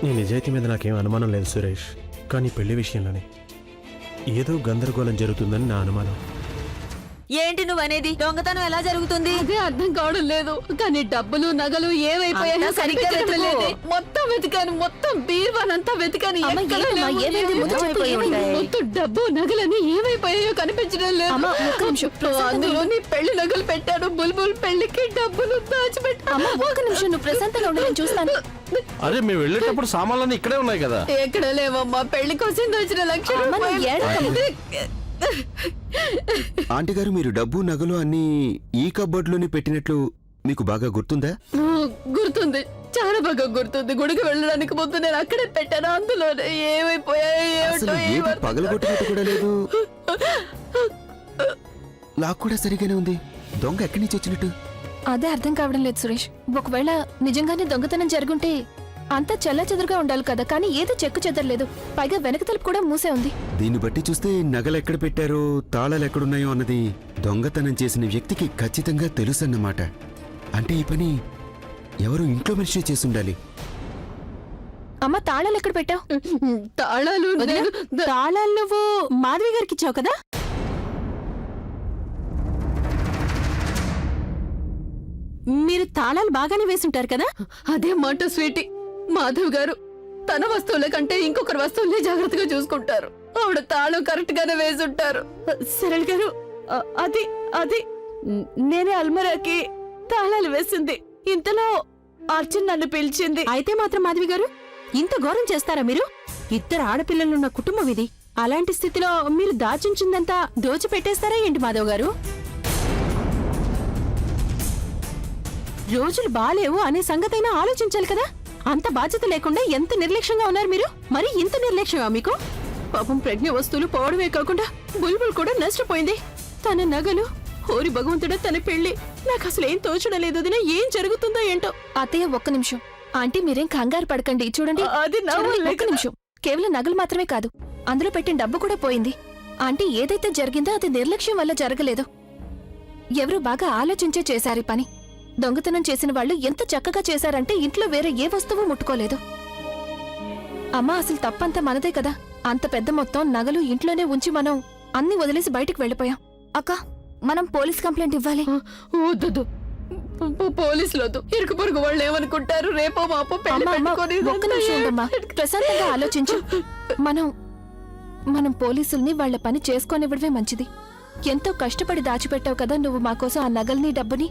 నీ నిజాయితీ మీద నాకేం అనుమానం లేదు సురేష్, కానీ పెళ్లి విషయంలోనే ఏదో గందరగోళం జరుగుతుందని నా అనుమానం. ఏంటి నువ్వనేది? దొంగతనం ఎలా జరుగుతుంది? అదే అర్థం కావడం లేదు. కానీ డబ్బులు నగలు ఏమైపోయాయో సరిగ్గా వెతకలేదే. మొత్తం వెతికాను, మొత్తం బీర్వానంతా వెతికాను, ఎక్కడా లేవు. మొత్తం డబ్బు నగలని ఏమైపోయాయో కనిపించడం లేదు. అందులో నీ పెళ్లి నగలు పెట్టాను, బుల్బుల్ పెళ్లికి డబ్బులు దాచిపెట్టాను. ఒక్క నిమిషం, నువ్వు ప్రశాంతంగా ఉండి నేను చూస్తాను. అరే మేము వెళ్ళేటప్పుడు సామాన్లన్నీ ఇక్కడే ఉన్నాయి కదా. ఎక్కడ లేవమ్మా, పెళ్లి కోసం వచ్చిన లక్షలు. ఆంటీ గారు, మీరు డబ్బు నగలు అన్ని ఈ కబోర్డ్లోనే పెట్టినట్లు మీకు బాగా గుర్తుందా? గుర్తుంది, చాలా బాగా గుర్తుంది. గుడికి వెళ్ళడానికి ముందు నేను అక్కడే పెట్టాను. అందులోనే ఏమైపోయాయో పగలగొట్టినట్టు కూడా లేదు. లాక్ కూడా సరిగానే ఉంది. దొంగ ఎక్కడి నుంచి వచ్చినట్టు అదే అర్థం కావడం లేదు సురేష్. ఒకవేళ నిజంగానే దొంగతనం జరుగుంటే అంతా చెల్లాచెదురుగా ఉండాలి కదా, కానీ ఏదో చెక్కు చెదరలేదు. పైగా వెనక తలుపు కూడా మూసే ఉంది. దీన్ని బట్టి చూస్తే నగలు ఎక్కడ పెట్టారో, తాళాలు ఎక్కడున్నాయో అన్నది దొంగతనం చేసిన వ్యక్తికి ఖచ్చితంగా తెలుసన్నమాట. అంటే ఈ పని ఎవరు ఇంట్లో మనిషి చేసుండాలి. అమ్మ, తాళాలు ఎక్కడ పెట్టావు? తాళాలు నువ్వు మాధవి గారికి ఇచ్చావు కదా. మీరు తాళాలు బాగానే వేసుంటారు కదా. అదే మాట స్వీటీ, మాధవ్ గారు తన వస్తువుల కంటే ఇంకొకరి వస్తువుల్ని జాగ్రత్తగా చూసుకుంటారు. ఆవిడ తాళం కరెక్ట్ గానే వేసుంటారు. సరళ గారు, అది అది నేనే అల్మరాకి తాళాలు వేసింది. ఇంతలో అర్జున్ నన్ను పిలిచింది. అయితే మాత్రం మాధవి గారు ఇంత ఘోరం చేస్తారా మీరు? ఇద్దరు ఆడపిల్లలున్న కుటుంబం ఇది. అలాంటి స్థితిలో మీరు దాచించిందంతా దోచిపెట్టేస్తారా ఏంటి మాధవ్ గారు? రోజులు బాలేవు అనే సంగతైనా ఆలోచించాలి కదా. అంత బాధ్యత లేకుండా ఎంత నిర్లక్ష్యంగా ఉన్నారు మీరు. మరి ఇంత నిర్లక్ష్యమా మీకు? పాపం ప్రజ్ఞ వస్తువులు పోవడమే కాకుండా బుల్బుల్ కూడా నష్టపోయింది. తన నగలు, ఓరి భగవంతుడా తన పెళ్లి. నాకు అసలు ఏం తోచడం లేదు. వదినా, ఏం జరుగుతుందో ఏంటో. అత్తయ్య, ఒక్క నిమిషం. ఆంటీ, మీరేం కంగారు పడకండి. చూడండి, ఒక్క నిమిషం. కేవలం నగలు మాత్రమే కాదు, అందులో పెట్టిన డబ్బు కూడా పోయింది. ఆంటీ, ఏదైతే జరిగిందో అది నిర్లక్ష్యం వల్ల జరగలేదు. ఎవరూ బాగా ఆలోచించే చేశారు ఈ పని. దొంగతనం చేసిన వాళ్ళు ఎంత చక్కగా చేశారంటే ఇంట్లో వేరే ఏ వస్తువు ముట్టుకోలేదు. అమ్మా, అసలు తప్పంతా మనదే కదా. అంత పెద్ద మొత్తం నగలు ఇంట్లోనే ఉంచి మనం అన్ని వదిలేసి బయటకు వెళ్ళిపోయాం. అక్క, మనం పోలీస్ కంప్లైంట్ ఇవ్వాలి. వద్దు, పోలీసులొద్దు. ఇరుకు పొరుగు వాళ్ళు ఏమనుకుంటారు? రేపో మాపో పెళ్లి పెట్టుకొని. ఒక్క నిమిషం ఉండమ్మా, ప్రశాంతంగా ఆలోచించు. మనం పోలీసుల్ని వాళ్ల పని చేసుకోనివ్వడమే మంచిది. ఎంతో కష్టపడి దాచిపెట్టావు కదా నువ్వు మా కోసం ఆ నగల్ని, డబ్బుని.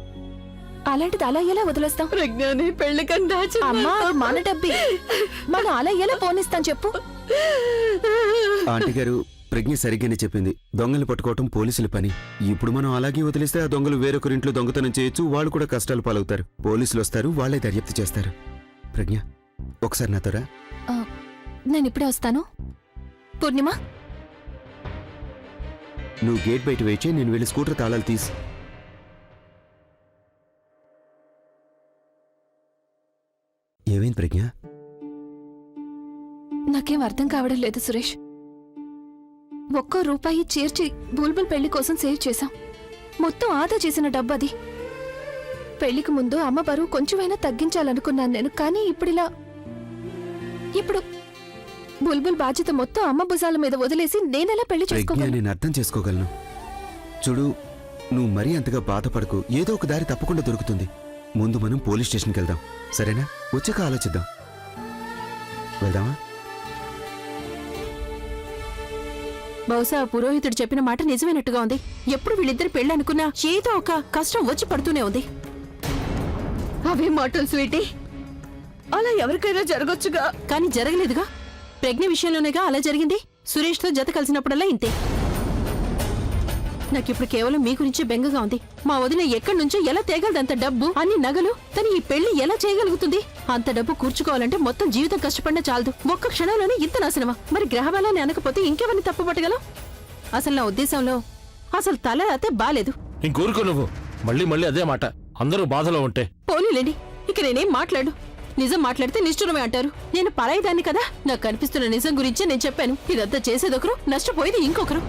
అలాంటిది అలా ఎలా వదిలేస్తాం? ప్రజ్ఞాని పెళ్లి కన్నా అమ్మా, మన డబ్బి మనం అలా ఎలా పోనిస్తాం చెప్పు? ఆంటీ గారు, ప్రజ్ఞ సరిగ్గానే చెప్పింది. దొంగలు పట్టుకోవటం పోలీసుల పని. ఇప్పుడు మనం అలాగే వదిలేస్తే ఆ దొంగలు వేరొకరింట్లో దొంగతనం చేయొచ్చు. వాళ్ళు కూడా కష్టాలు పాలవుతారు. పోలీసులు వస్తారు, వాళ్లే దర్యాప్తు చేస్తారు. ప్రజ్ఞ, ఒకసారి నాతోరా. నేను ఇప్పుడే వస్తాను. పూర్ణిమ, నువ్వు గేట్ బయట వేచి, నేను వెళ్ళి స్కూటర్ తాళాలు తీసి. ఏమైంది ప్రజ్ఞ? నాకేం అర్థం కావడం లేదు సురేష్. ఒక్కో రూపాయి చేర్చి బుల్బుల్ పెళ్లి కోసం సేవ్ చేశాం. మొత్తం ఆదా చేసిన డబ్బు అది. పెళ్లికి ముందు అమ్మ బరువు కొంచెమైనా తగ్గించాలనుకున్నాను నేను. కానీ ఇప్పుడు బుల్బుల్ బాధ్యత మొత్తం అమ్మ భుజాల మీద వదిలేసి నేనెలా పెళ్లి చేసుకోగలను? నేను అర్థం చేసుకోగలను. చూడు, నువ్వు మరీ అంతగా బాధపడకు. ఏదో ఒక దారి తప్పకుండా దొరుకుతుంది. ముందు మనం పోలీస్ స్టేషన్కి వెళ్దాం, సరేనా? వచ్చాక ఆలోచిద్దాం. వెళ్దామా? బహుశా పురోహితుడు చెప్పిన మాట నిజమైనట్టుగా ఉంది. ఎప్పుడు వీళ్ళిద్దరు పెళ్లి అనుకున్నా ఏదో ఒక కష్టం వచ్చి పడుతూనే ఉంది. అవే మాటలు స్వీటీ. అలా ఎవరికైనా జరగొచ్చుగా, కానీ జరగలేదుగా. ప్రజ్ఞ విషయంలోనేగా అలా జరిగింది. సురేష్తో జత కలిసినప్పుడల్లా ఇంతే. నాకిప్పుడు కేవలం మీ గురించి బెంగగా ఉంది. మా వదిన ఎక్కడి నుంచో ఎలా తేగలదంత డబ్బు, అన్ని నగలు. తను ఈ పెళ్లి ఎలా చేయగలుగుతుంది? అంత డబ్బు కూర్చుకోవాలంటే మొత్తం జీవితం కష్టపడినా చాలదు. ఒక్క క్షణంలోనే ఇంత నాశనమా? మరి గ్రహబలాన్ని అనకపోతే ఇంకెవరిని తప్పుపట్టగలం? అసలు నా ఉద్దేశంలో అసలు తల అయితే బాలేదు. ఇంకోరుకో నువ్వు మళ్ళీ మళ్ళీ అదే మాట. అందరూ బాధలో ఉంటే పోనీలేండి, ఇక నేనేం మాట్లాడు. నిజం మాట్లాడితే నిష్ఠురమే అంటారు. నేను పరాయిదాన్ని కదా. నాకు కనిపిస్తున్న నిజం గురించే నేను చెప్పాను. ఇదంతా చేసేదొకరు, నష్టపోయేది ఇంకొకరు.